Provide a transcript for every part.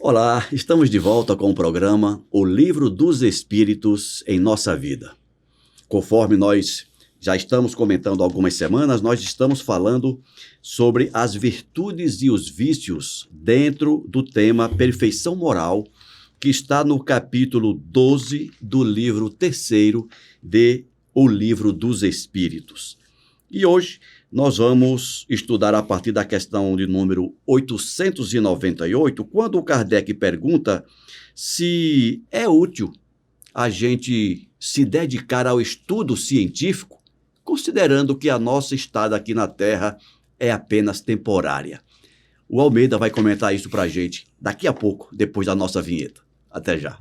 Olá, estamos de volta com o programa O Livro dos Espíritos em Nossa Vida. Conforme nós já estamos comentando há algumas semanas, nós estamos falando sobre as virtudes e os vícios dentro do tema Perfeição Moral, que está no capítulo 12 do livro 3º de O Livro dos Espíritos. E hoje nós vamos estudar a partir da questão de número 898, quando o Kardec pergunta se é útil a gente se dedicar ao estudo científico, considerando que a nossa estada aqui na Terra é apenas temporária. O Almeida vai comentar isso para a gente daqui a pouco, depois da nossa vinheta. Até já.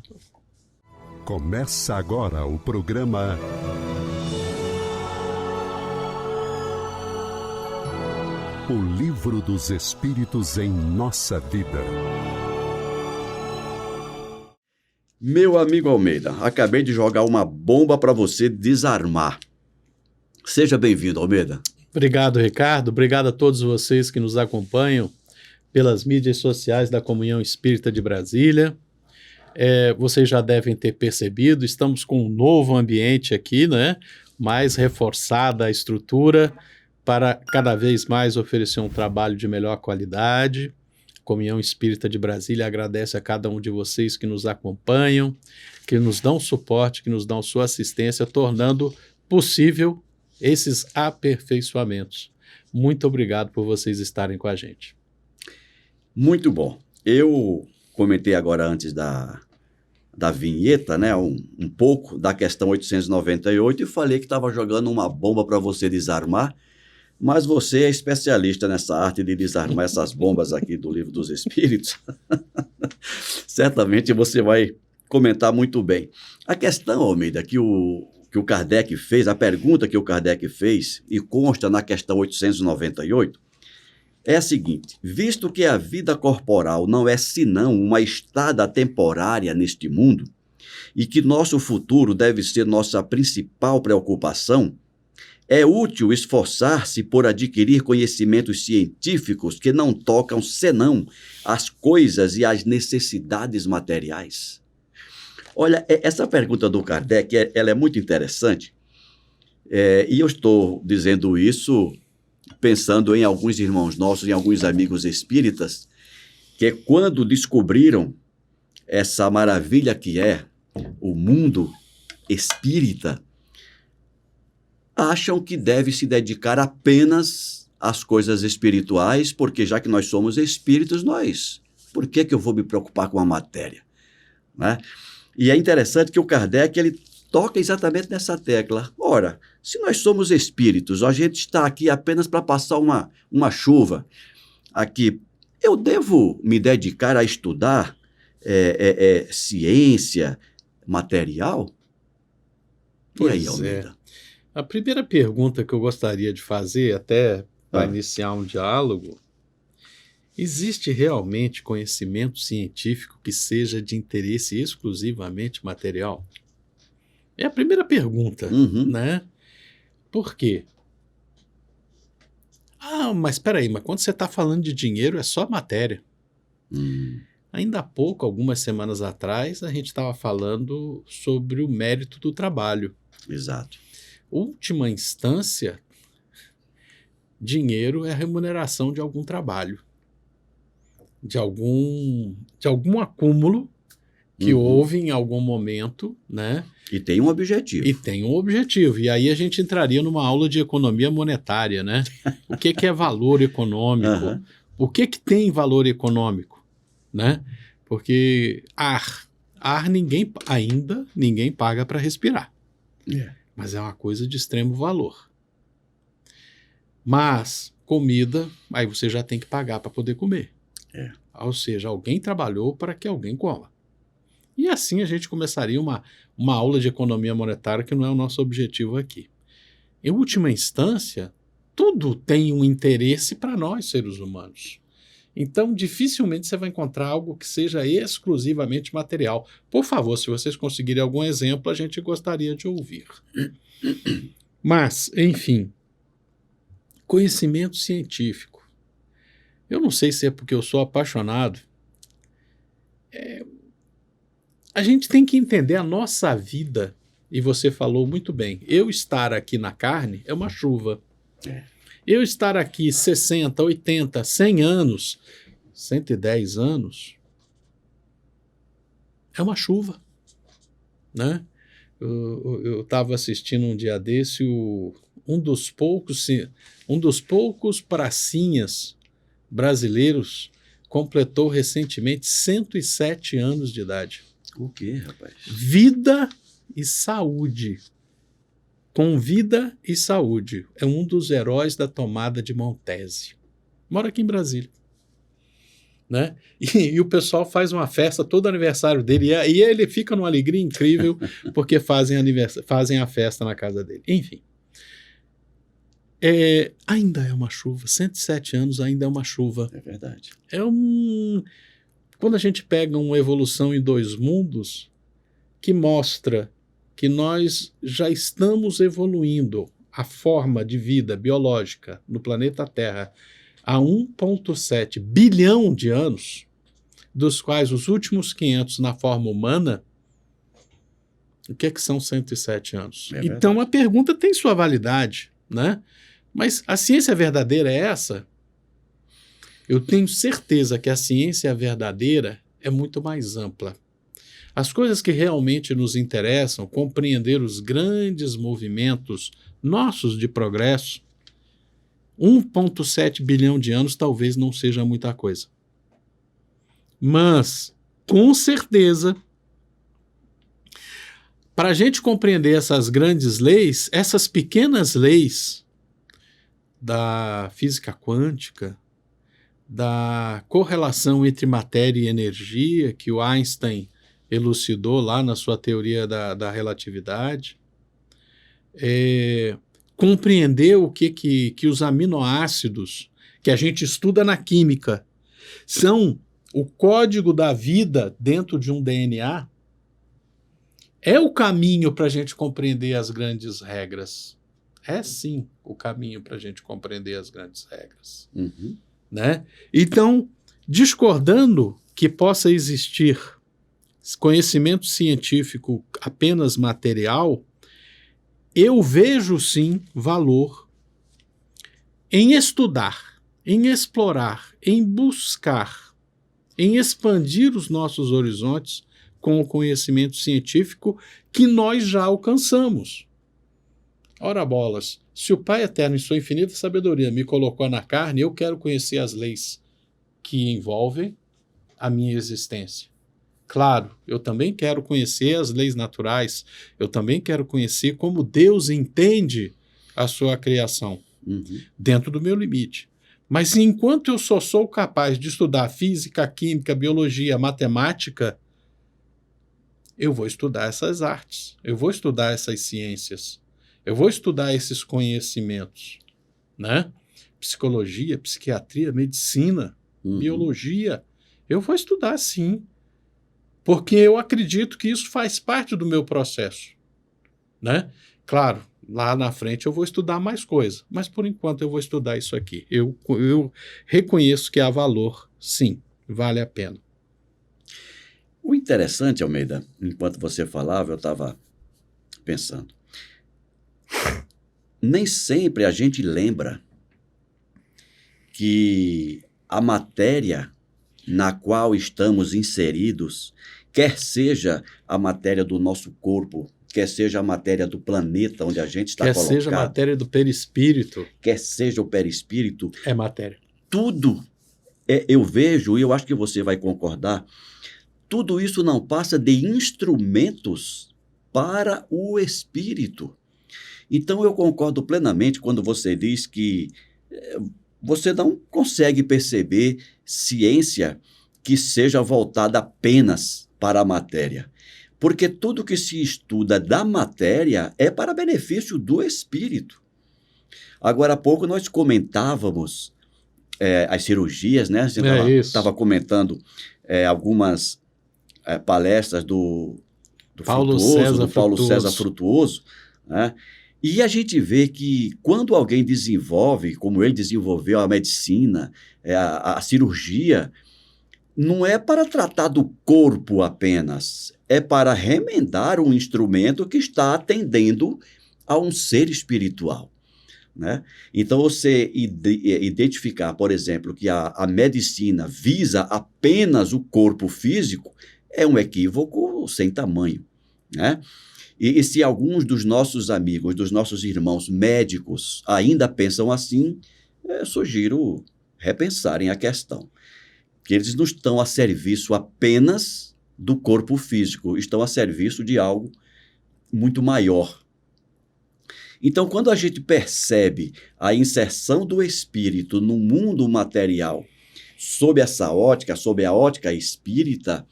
Começa agora o programa O Livro dos Espíritos em Nossa Vida. Meu amigo Almeida, acabei de jogar uma bomba para você desarmar. Seja bem-vindo, Almeida. Obrigado, Ricardo. Obrigado a todos vocês que nos acompanham pelas mídias sociais da Comunhão Espírita de Brasília. Vocês já devem ter percebido, estamos com um novo ambiente aqui, né? Mais reforçada a estrutura, para cada vez mais oferecer um trabalho de melhor qualidade. A Comunhão Espírita de Brasília agradece a cada um de vocês que nos acompanham, que nos dão suporte, que nos dão sua assistência, tornando possível esses aperfeiçoamentos. Muito obrigado por vocês estarem com a gente. Muito bom. Eu comentei agora antes da vinheta, né, um pouco da questão 898 e falei que estava jogando uma bomba para você desarmar. Mas você é especialista nessa arte de desarmar essas bombas aqui do Livro dos Espíritos. Certamente você vai comentar muito bem. A questão, Almeida, que o Kardec fez, a pergunta que o Kardec fez, e consta na questão 898, é a seguinte: visto que a vida corporal não é senão uma estada temporária neste mundo, e que nosso futuro deve ser nossa principal preocupação, é útil esforçar-se por adquirir conhecimentos científicos que não tocam senão as coisas e as necessidades materiais? Olha, essa pergunta do Kardec, ela é muito interessante, e eu estou dizendo isso pensando em alguns irmãos nossos, em alguns amigos espíritas, que quando descobriram essa maravilha que é o mundo espírita, acham que deve se dedicar apenas às coisas espirituais, porque já que nós somos espíritos, por que eu vou me preocupar com a matéria? Né? E é interessante que o Kardec, ele toca exatamente nessa tecla. Ora, se nós somos espíritos, a gente está aqui apenas para passar uma chuva aqui, eu devo me dedicar a estudar ciência material? E aí, Almeida? A primeira pergunta que eu gostaria de fazer, até para iniciar um diálogo, existe realmente conhecimento científico que seja de interesse exclusivamente material? É a primeira pergunta, né? Por quê? Mas espera aí, mas quando você está falando de dinheiro é só matéria. Ainda há pouco, algumas semanas atrás, a gente estava falando sobre o mérito do trabalho. Exato. Última instância, dinheiro é a remuneração de algum trabalho, de algum acúmulo que houve em algum momento, né? E tem um objetivo. E aí a gente entraria numa aula de economia monetária, né? O que é valor econômico? O que tem valor econômico, né? Porque ar ninguém paga para respirar. Mas é uma coisa de extremo valor. Mas comida, aí você já tem que pagar para poder comer. Ou seja, alguém trabalhou para que alguém coma. E assim a gente começaria uma aula de economia monetária, que não é o nosso objetivo aqui. Em última instância, tudo tem um interesse para nós, seres humanos. Então, dificilmente você vai encontrar algo que seja exclusivamente material. Por favor, se vocês conseguirem algum exemplo, a gente gostaria de ouvir. Mas, enfim, conhecimento científico. Eu não sei se é porque eu sou apaixonado A gente tem que entender a nossa vida, e você falou muito bem, eu estar aqui na carne é uma chuva. Eu estar aqui 60, 80, 100 anos, 110 anos, é uma chuva, né? Eu estava assistindo um dia desse um dos poucos pracinhas brasileiros completou recentemente 107 anos de idade. O quê, rapaz? Vida e saúde. Com vida e saúde. É um dos heróis da tomada de Montese. Mora aqui em Brasília. Né? E o pessoal faz uma festa todo aniversário dele. E ele fica numa alegria incrível porque fazem a festa na casa dele. Enfim. Ainda é uma chuva. 107 anos ainda é uma chuva. É verdade. Quando a gente pega uma evolução em dois mundos que mostra que nós já estamos evoluindo a forma de vida biológica no planeta Terra há 1,7 bilhão de anos, dos quais os últimos 500 na forma humana, o que é que são 107 anos? Então a pergunta tem sua validade, né? Mas a ciência verdadeira é essa? Eu tenho certeza que a ciência verdadeira é muito mais ampla. As coisas que realmente nos interessam, compreender os grandes movimentos nossos de progresso, 1,7 bilhão de anos talvez não seja muita coisa. Mas, com certeza, para a gente compreender essas grandes leis, essas pequenas leis da física quântica, da correlação entre matéria e energia, que o Einstein elucidou lá na sua teoria da relatividade, compreender o que os aminoácidos, que a gente estuda na química, são o código da vida dentro de um DNA, é o caminho para a gente compreender as grandes regras. É sim o caminho para a gente compreender as grandes regras. Uhum. Né? Então, discordando que possa existir conhecimento científico apenas material, eu vejo sim valor em estudar, em explorar, em buscar, em expandir os nossos horizontes com o conhecimento científico que nós já alcançamos. Ora bolas, se o Pai Eterno, em sua infinita sabedoria, me colocou na carne, eu quero conhecer as leis que envolvem a minha existência. Claro, eu também quero conhecer as leis naturais, eu também quero conhecer como Deus entende a sua criação, dentro do meu limite. Mas enquanto eu só sou capaz de estudar física, química, biologia, matemática, eu vou estudar essas artes, eu vou estudar essas ciências, eu vou estudar esses conhecimentos, né? Psicologia, psiquiatria, medicina, biologia, eu vou estudar sim, porque eu acredito que isso faz parte do meu processo, né? Claro, lá na frente eu vou estudar mais coisa, mas por enquanto eu vou estudar isso aqui. Eu reconheço que há valor, sim, vale a pena. O interessante, Almeida, enquanto você falava, eu estava pensando, nem sempre a gente lembra que a matéria na qual estamos inseridos, quer seja a matéria do nosso corpo, quer seja a matéria do planeta onde a gente está colocado, quer seja a matéria do perispírito, quer seja o perispírito, é matéria. Tudo, eu vejo, e eu acho que você vai concordar, tudo isso não passa de instrumentos para o espírito. Então, eu concordo plenamente quando você diz que você não consegue perceber ciência que seja voltada apenas para a matéria. Porque tudo que se estuda da matéria é para benefício do espírito. Agora há pouco nós comentávamos as cirurgias, né? Você estava comentando algumas palestras do Paulo César Frutuoso, né? E a gente vê que quando alguém desenvolve, como ele desenvolveu a medicina, a cirurgia, não é para tratar do corpo apenas, é para remendar um instrumento que está atendendo a um ser espiritual, né? Então, você identificar, por exemplo, que a medicina visa apenas o corpo físico é um equívoco sem tamanho, né? E se alguns dos nossos amigos, dos nossos irmãos médicos ainda pensam assim, sugiro repensarem a questão. Que eles não estão a serviço apenas do corpo físico, estão a serviço de algo muito maior. Então, quando a gente percebe a inserção do espírito no mundo material, sob essa ótica, sob a ótica espírita,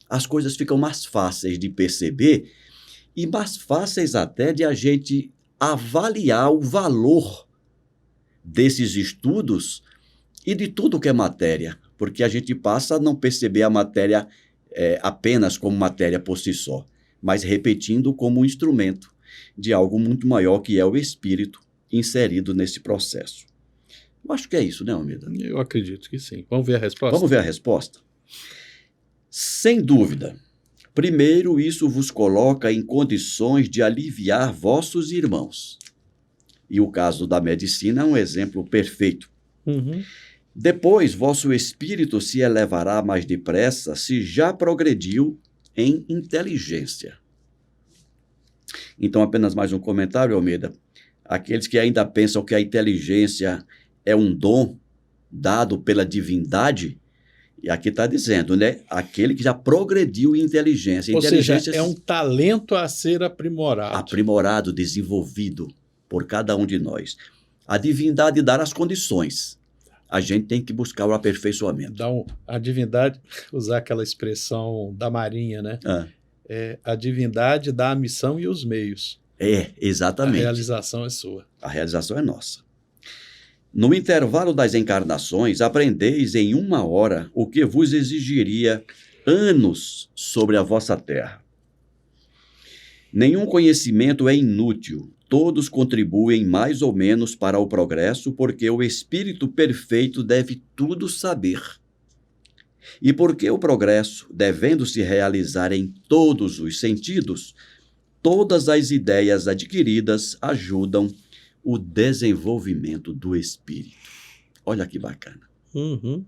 as coisas ficam mais fáceis de perceber e mais fáceis até de a gente avaliar o valor desses estudos e de tudo que é matéria, porque a gente passa a não perceber a matéria apenas como matéria por si só, mas repetindo como um instrumento de algo muito maior, que é o espírito inserido nesse processo. Eu acho que é isso, né, Almeida? Eu acredito que sim. Vamos ver a resposta? Vamos ver a resposta? Sem dúvida. Primeiro, isso vos coloca em condições de aliviar vossos irmãos. E o caso da medicina é um exemplo perfeito. Uhum. Depois, vosso espírito se elevará mais depressa se já progrediu em inteligência. Então, apenas mais um comentário, Almeida. Aqueles que ainda pensam que a inteligência é um dom dado pela divindade, e aqui está dizendo, né? Aquele que já progrediu em inteligência. Ou inteligência seja, é um talento a ser aprimorado. Aprimorado, desenvolvido por cada um de nós. A divindade dá as condições. A gente tem que buscar o aperfeiçoamento. A divindade, usar aquela expressão da Marinha, né? A divindade dá a missão e os meios. Exatamente. A realização é sua. A realização é nossa. No intervalo das encarnações, aprendeis em 1 hora o que vos exigiria anos sobre a vossa terra. Nenhum conhecimento é inútil. Todos contribuem mais ou menos para o progresso, porque o espírito perfeito deve tudo saber. E porque o progresso, devendo se realizar em todos os sentidos, todas as ideias adquiridas ajudam o desenvolvimento do espírito. Olha que bacana. Uhum.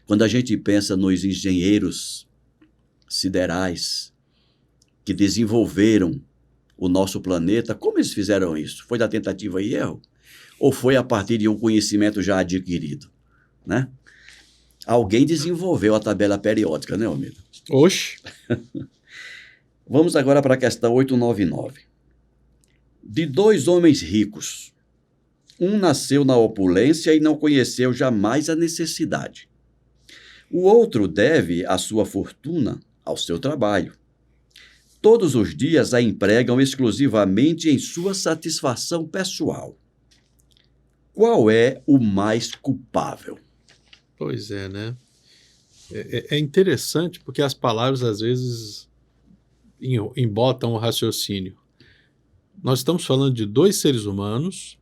Quando a gente pensa nos engenheiros siderais que desenvolveram o nosso planeta, como eles fizeram isso? Foi da tentativa e erro? Ou foi a partir de um conhecimento já adquirido, né? Alguém desenvolveu a tabela periódica, né, Almeida? Oxe! Vamos agora para a questão 899. De 2 homens ricos, um nasceu na opulência e não conheceu jamais a necessidade. O outro deve a sua fortuna ao seu trabalho. Todos os dias a empregam exclusivamente em sua satisfação pessoal. Qual é o mais culpável? Pois é, né? É interessante porque as palavras às vezes embotam o raciocínio. Nós estamos falando de 2 seres humanos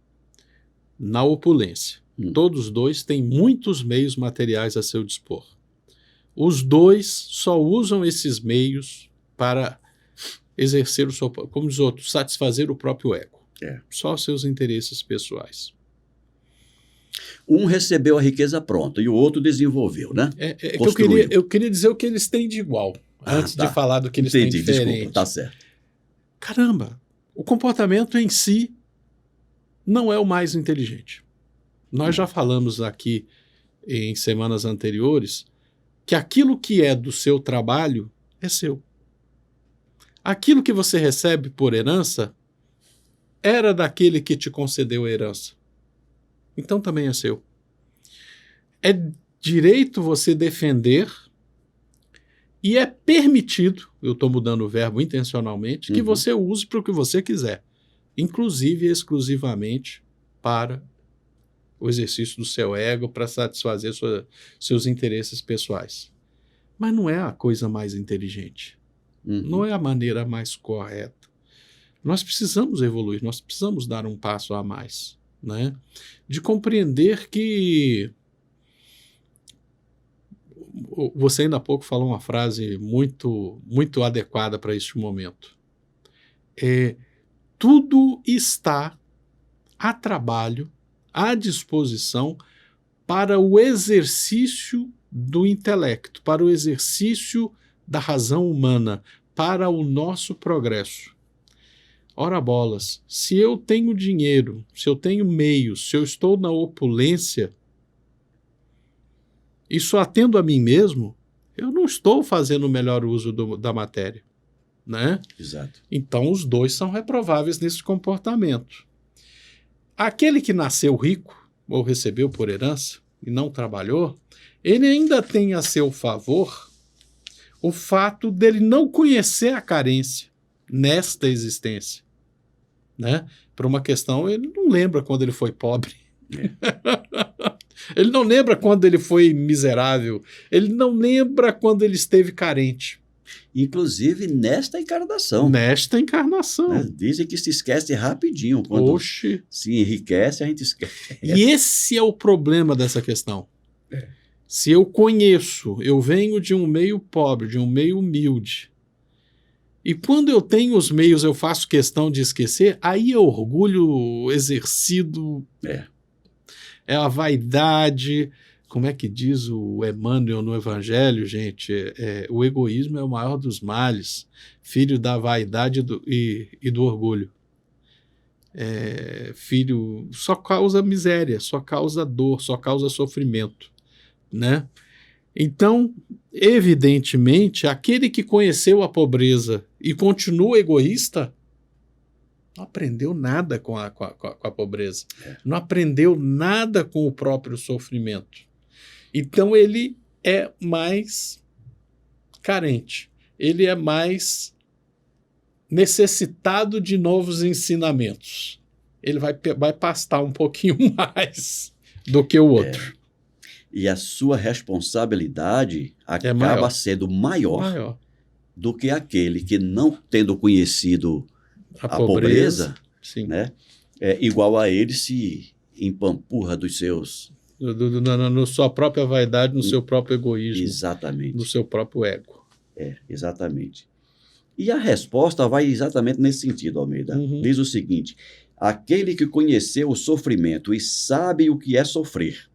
na opulência. Todos 2 têm muitos meios materiais a seu dispor. Os 2 só usam esses meios para exercer o seu, como os outros, satisfazer o próprio ego. Só os seus interesses pessoais. Um recebeu a riqueza pronta e o outro desenvolveu, né? Eu queria dizer o que eles têm de igual, antes de falar do que eles têm de diferente. Desculpa, tá certo. Caramba, o comportamento em si não é o mais inteligente. Nós já falamos aqui em semanas anteriores que aquilo que é do seu trabalho é seu. Aquilo que você recebe por herança era daquele que te concedeu a herança. Então também é seu. É direito você defender e é permitido, eu estou mudando o verbo intencionalmente, que você use para o que você quiser, inclusive e exclusivamente para o exercício do seu ego, para satisfazer seus interesses pessoais. Mas não é a coisa mais inteligente. Não é a maneira mais correta. Nós precisamos evoluir, nós precisamos dar um passo a mais, né? De compreender que Você ainda há pouco falou uma frase muito, muito adequada para este momento. Tudo está a trabalho, à disposição para o exercício do intelecto, para o exercício da razão humana, para o nosso progresso. Ora bolas, se eu tenho dinheiro, se eu tenho meios, se eu estou na opulência e só atendo a mim mesmo, eu não estou fazendo o melhor uso da matéria, né? Exato. Então os dois são reprováveis nesse comportamento. Aquele que nasceu rico, ou recebeu por herança, e não trabalhou, ele ainda tem a seu favor o fato dele não conhecer a carência nesta existência, né? Por uma questão, ele não lembra quando ele foi pobre. Ele não lembra quando ele foi miserável. Ele não lembra quando ele esteve carente. Inclusive nesta encarnação. Nesta encarnação. Né? Dizem que se esquece rapidinho. Quando Oxe. se enriquece, a gente esquece. E esse é o problema dessa questão. Se eu conheço, eu venho de um meio pobre, de um meio humilde, e quando eu tenho os meios eu faço questão de esquecer, aí é orgulho exercido, é a vaidade. Como é que diz o Emmanuel no Evangelho, gente? O egoísmo é o maior dos males, filho da vaidade e do orgulho. Filho, só causa miséria, só causa dor, só causa sofrimento, né? Então, evidentemente, aquele que conheceu a pobreza e continua egoísta, não aprendeu nada com a pobreza, não aprendeu nada com o próprio sofrimento. Então, ele é mais carente, ele é mais necessitado de novos ensinamentos. Ele vai pastar um pouquinho mais do que o outro. E a sua responsabilidade acaba sendo maior do que aquele que, não tendo conhecido a pobreza, né, igual a ele, se empampurra dos seus... Na sua própria vaidade, no seu próprio egoísmo. Exatamente. No seu próprio ego. Exatamente. E a resposta vai exatamente nesse sentido, Almeida. Diz o seguinte: aquele que conheceu o sofrimento e sabe o que é sofrer,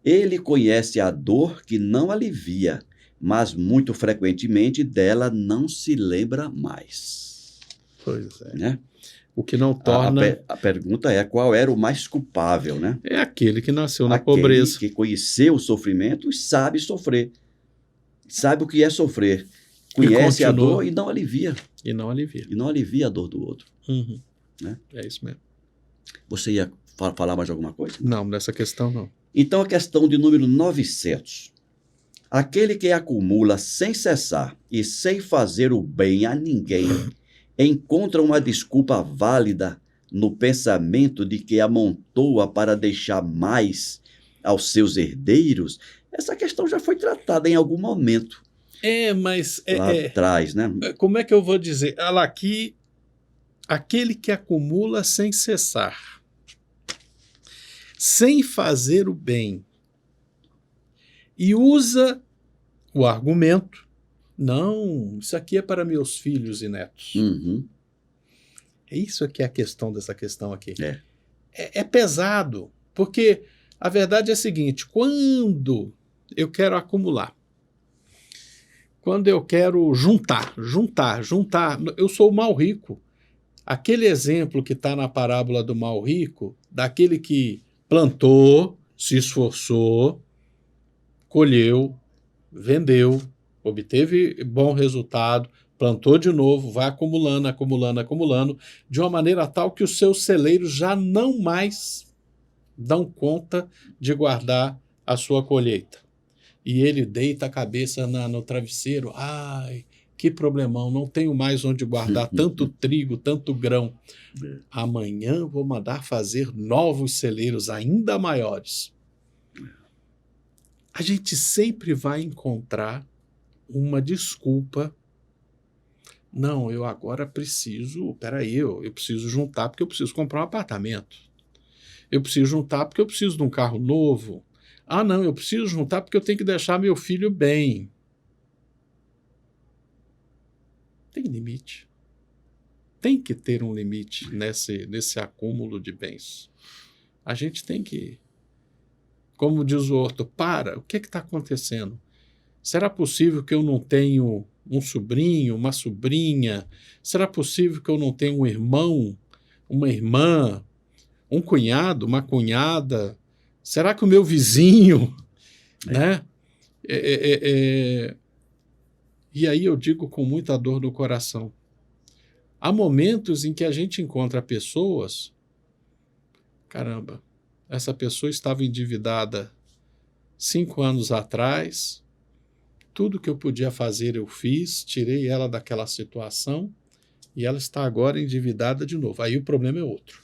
ele conhece a dor que não alivia, mas muito frequentemente dela não se lembra mais. Pois é. Né? O que não torna... A pergunta é: qual era o mais culpável, né? É aquele que nasceu na pobreza. Aquele que conheceu o sofrimento e sabe sofrer. Sabe o que é sofrer. Conhece a dor e não alivia. E não alivia. E não alivia a dor do outro. Né? É isso mesmo. Você ia falar mais alguma coisa? Não, nessa questão não. Então, a questão de número 900. Aquele que acumula sem cessar e sem fazer o bem a ninguém, encontra uma desculpa válida no pensamento de que amontoa para deixar mais aos seus herdeiros? Essa questão já foi tratada em algum momento. Mas... lá atrás, né? Como é que eu vou dizer? Olha lá, aqui, aquele que acumula sem cessar, sem fazer o bem, e usa o argumento: não, isso aqui é para meus filhos e netos. É isso que é a questão dessa questão aqui. É pesado, porque a verdade é a seguinte: quando eu quero acumular, quando eu quero juntar, eu sou o mal rico. Aquele exemplo que está na parábola do mal rico, daquele que plantou, se esforçou, colheu, vendeu, obteve bom resultado, plantou de novo, vai acumulando, de uma maneira tal que os seus celeiros já não mais dão conta de guardar a sua colheita. E ele deita a cabeça no travesseiro: ai, que problemão, não tenho mais onde guardar tanto trigo, tanto grão. Amanhã vou mandar fazer novos celeiros ainda maiores. A gente sempre vai encontrar uma desculpa. Não, eu agora preciso, eu preciso juntar porque eu preciso comprar um apartamento. Eu preciso juntar porque eu preciso de um carro novo. Ah, não, eu preciso juntar porque eu tenho que deixar meu filho bem. Tem limite. Tem que ter um limite nesse acúmulo de bens. A gente tem que, como diz o outro, o que está acontecendo? Será possível que eu não tenho um sobrinho, uma sobrinha? Será possível que eu não tenha um irmão, uma irmã, um cunhado, uma cunhada? Será que o meu vizinho, né? E aí eu digo com muita dor no coração, há momentos em que a gente encontra pessoas, caramba, essa pessoa estava endividada 5 anos atrás, tudo que eu podia fazer eu fiz, tirei ela daquela situação e ela está agora endividada de novo. Aí o problema é outro.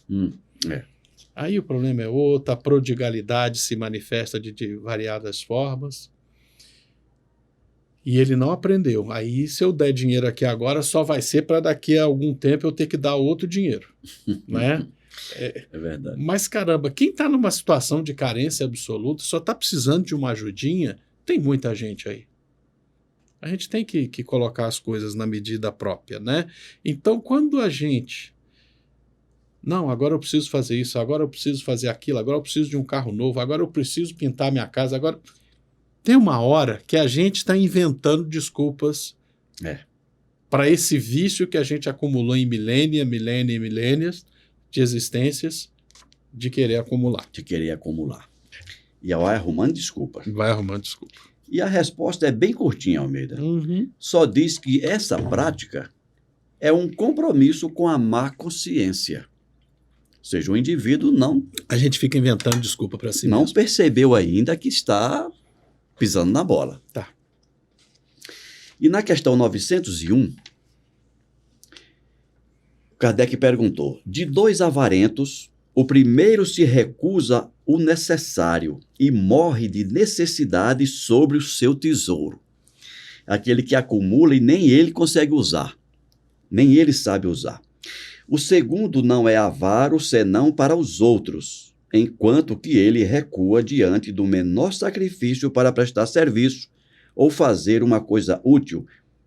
Aí o problema é outro, a prodigalidade se manifesta de variadas formas. E ele não aprendeu. Aí, se eu der dinheiro aqui agora, só vai ser para daqui a algum tempo eu ter que dar outro dinheiro. Né? É verdade. Mas, caramba, quem está numa situação de carência absoluta, só está precisando de uma ajudinha, tem muita gente aí. A gente tem que colocar as coisas na medida própria, né? Então, quando a gente... Não, agora eu preciso fazer isso, agora eu preciso fazer aquilo, agora eu preciso de um carro novo, agora eu preciso pintar minha casa, agora... Tem uma hora que a gente está inventando desculpas para esse vício que a gente acumulou em milênios de existências de querer acumular. E vai arrumando desculpas. E a resposta é bem curtinha, Almeida. Só diz que essa prática é um compromisso com a má consciência. Ou seja, o indivíduo não... A gente fica inventando desculpa para si não mesmo. percebeu ainda que está pisando na bola. Tá. E na questão 901, Kardec perguntou: de 2 avarentos, o primeiro se recusa o necessário e morre de necessidade sobre o seu tesouro. Aquele que acumula e nem ele consegue usar, nem ele sabe usar. O segundo não é avaro senão para os outros, enquanto que ele recua diante do menor sacrifício para prestar serviço ou fazer uma coisa útil,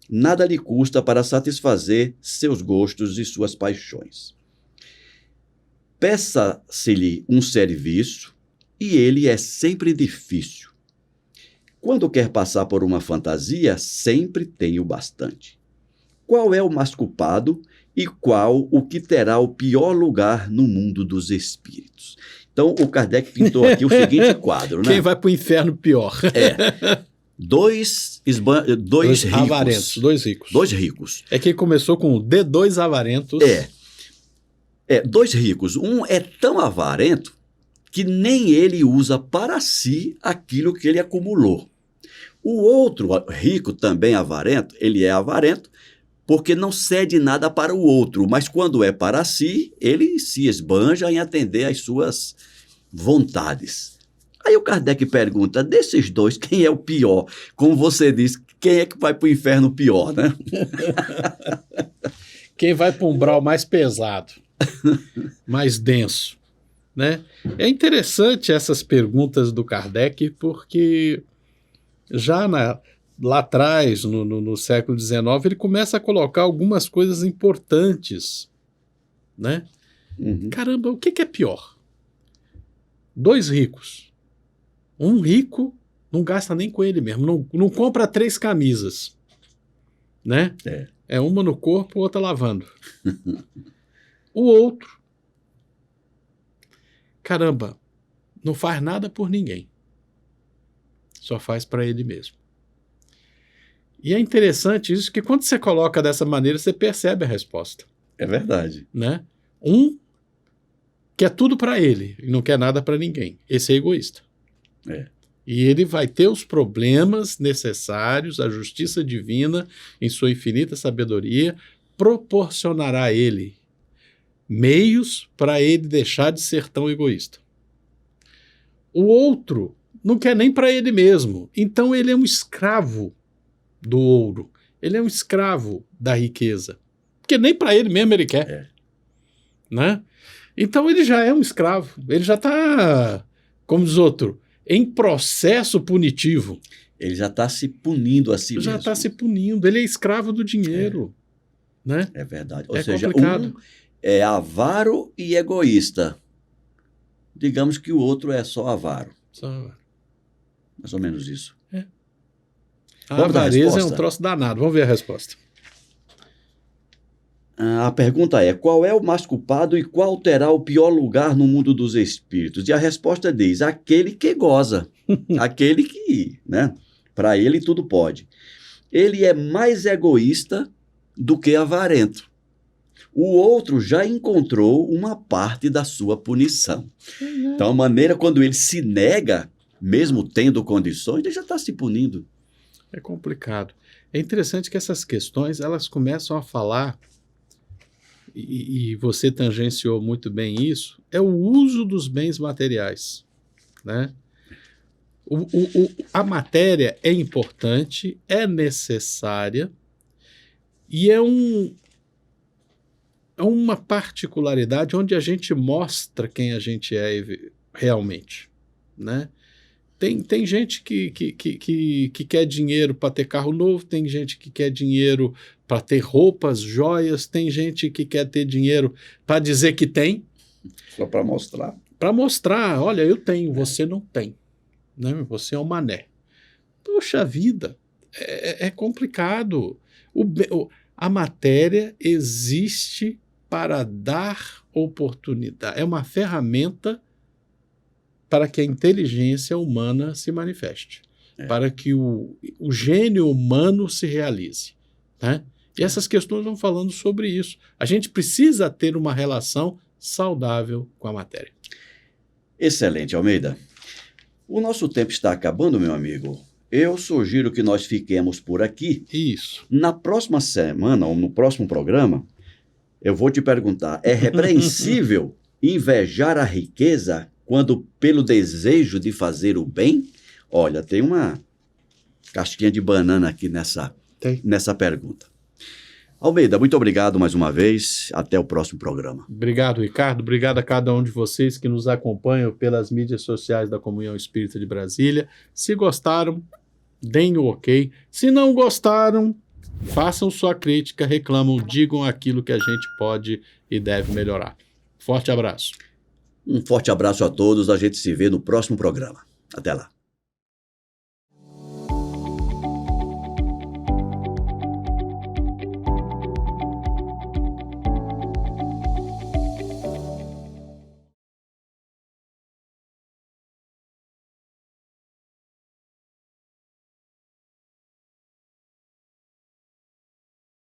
nada lhe custa para satisfazer seus gostos e suas paixões. Peça-se-lhe um serviço e ele é sempre difícil. Quando quer passar por uma fantasia, sempre tem o bastante. Qual é o mais culpado e qual o que terá o pior lugar no mundo dos espíritos? Então, o Kardec pintou aqui o seguinte quadro, né? Quem vai para o inferno pior? Dois ricos. Avarentos, dois ricos. É que começou com D2 avarentos. 2 ricos. Um é tão avarento que nem ele usa para si aquilo que ele acumulou. O outro rico, também avarento, ele é avarento porque não cede nada para o outro, mas quando é para si, ele se esbanja em atender às suas vontades. Aí o Kardec pergunta, desses dois, quem é o pior? Como você disse, quem é que vai para o inferno pior, né? Quem vai para um umbral mais pesado, mais denso, né? É interessante essas perguntas do Kardec, porque já lá atrás, no século XIX, ele começa a colocar algumas coisas importantes, né? Caramba, o que é pior? 2 ricos. Um rico não gasta nem com ele mesmo, não compra 3 camisas, né? É uma no corpo, outra lavando. O outro, caramba, não faz nada por ninguém. Só faz para ele mesmo. E é interessante isso, que quando você coloca dessa maneira, você percebe a resposta. É verdade. Né? Um quer tudo para ele e não quer nada para ninguém. Esse é egoísta. E ele vai ter os problemas necessários, a justiça divina, em sua infinita sabedoria, proporcionará a ele meios para ele deixar de ser tão egoísta. O outro não quer nem para ele mesmo. Então ele é um escravo do ouro. Ele é um escravo da riqueza. Porque nem para ele mesmo ele quer. Né? Então ele já é um escravo. Ele já está, como diz outro, em processo punitivo. Ele já está se punindo a si Já mesmo. está se punindo. Ele é escravo do dinheiro. Né? É verdade. Ou É seja, complicado. um é avaro e egoísta. Digamos que o outro é só avaro. Mais ou menos isso. A Vamos dar a avareza é um resposta? troço danado. Vamos ver a resposta. A pergunta é: qual é o mais culpado e qual terá o pior lugar no mundo dos espíritos? E a resposta diz: aquele que goza. Aquele que, né? Para ele tudo pode. Ele é mais egoísta do que avarento. O outro já encontrou uma parte da sua punição. Então, a maneira quando ele se nega, mesmo tendo condições, ele já está se punindo. É complicado. É interessante que essas questões, elas começam a falar, e você tangenciou muito bem isso, é o uso dos bens materiais, né? A matéria é importante, é necessária, e é uma particularidade onde a gente mostra quem a gente é realmente, né? Tem gente que quer dinheiro para ter carro novo, tem gente que quer dinheiro para ter roupas, joias, tem gente que quer ter dinheiro para dizer que tem. Só para mostrar. Para mostrar, olha, eu tenho, você não tem. Né? Você é um mané. Poxa vida, é complicado. A matéria existe para dar oportunidade. É uma ferramenta para que a inteligência humana se manifeste, para que o gênio humano se realize. Né? E essas questões vão falando sobre isso. A gente precisa ter uma relação saudável com a matéria. Excelente, Almeida. O nosso tempo está acabando, meu amigo. Eu sugiro que nós fiquemos por aqui. Isso. Na próxima semana, ou no próximo programa, eu vou te perguntar: é repreensível invejar a riqueza quando pelo desejo de fazer o bem? Olha, tem uma casquinha de banana aqui nessa pergunta. Almeida, muito obrigado mais uma vez. Até o próximo programa. Obrigado, Ricardo. Obrigado a cada um de vocês que nos acompanham pelas mídias sociais da Comunhão Espírita de Brasília. Se gostaram, deem o ok. Se não gostaram, façam sua crítica, reclamam, digam aquilo que a gente pode e deve melhorar. Forte abraço. Um forte abraço a todos. A gente se vê no próximo programa. Até lá.